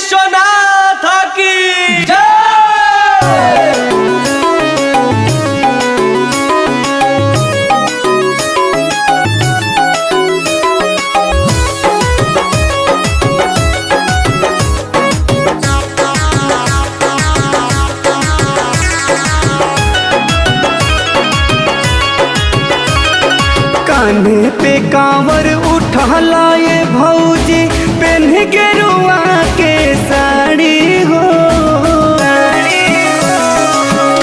विश्वनाथ की जय। कान्हे पे कांवर उठा लाए भौजी पहन के रुआ के साड़ी हो।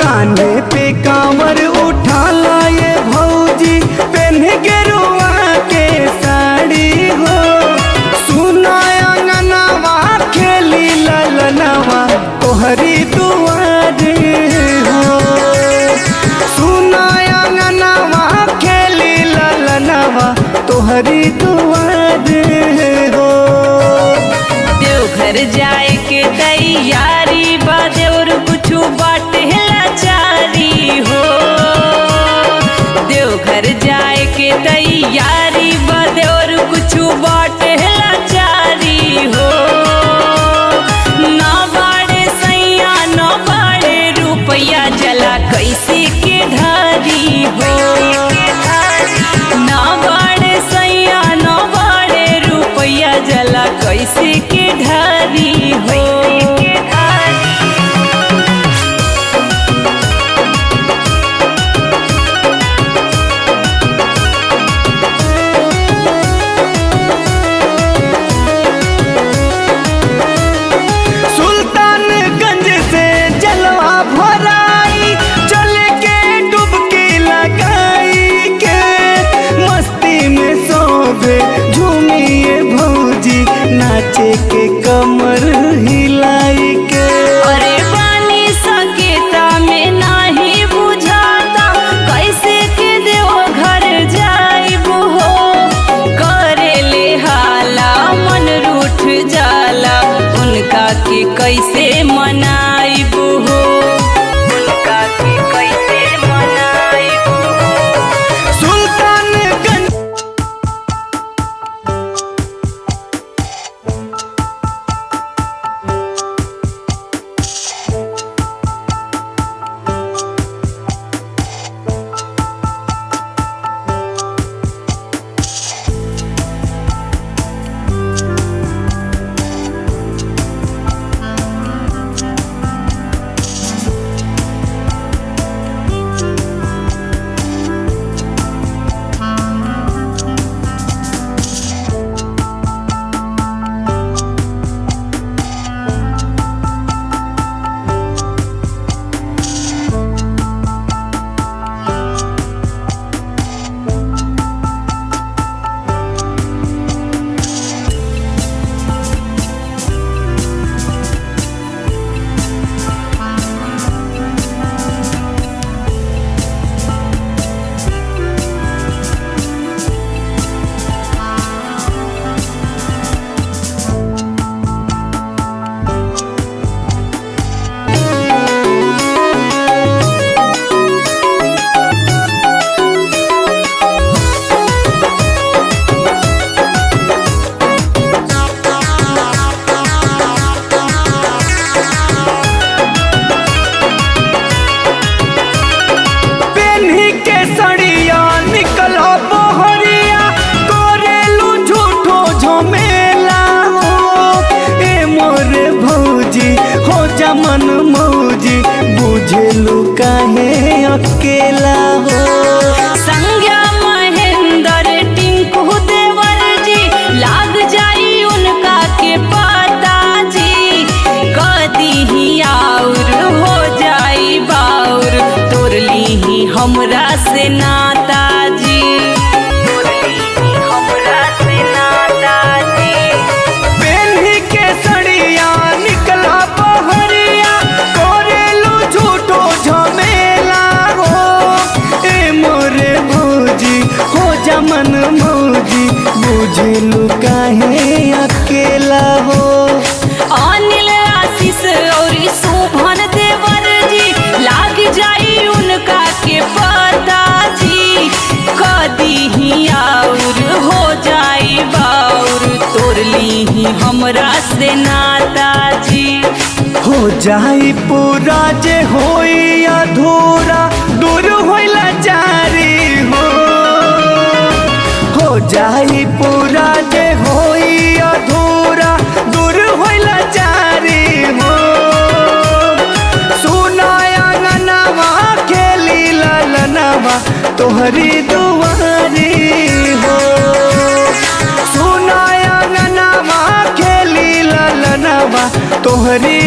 कान्हे पे कांवर उठा लाए भौजी पहन के रुआ के साड़ी हो। सुनाया ननवा खेली ललनवा तोहरी दुआरे हो। सुनाया ननवा खेली ललनवा तोहरी दुआरे हो। देवघर जाए के तैयारी बा देवर कुछु बाटे लाचारी हो। देवघर जाए के तैयारी बा देवर कुछु बाटे लाचारी हो। ना बाड़े सैया ना बाड़े रुपया जला कैसे के धारी हो। ना बाड़े सैया ना बाड़े रुपया जला कैसे के ढारी हो। सुल्तानगंज से जलवा भराई चल के डुबकी लगाई के मस्ती में सोभे झूमिए भौजी नाचे के कमर हिलाई के। अरे पानी सकेता में नाही बुझाता कैसे के देव घर जाइब हो। करे ले हाला मन रूठ जाला उनका के कैसे मनाइब हो। उनका के कैसे मनाइब हो। सुल्तानगंज हमरा से नाता जी। हो जाई पूरा जे होई अधूरा, दूर होइला जारी हो जाई पूरा जे होई अधूरा, दूर होइला जारी हो। सुना अंगनवा खेली ललनवा तोहरी दुआरी हो। सुना अंगनवा खेली ललनवा तोहरी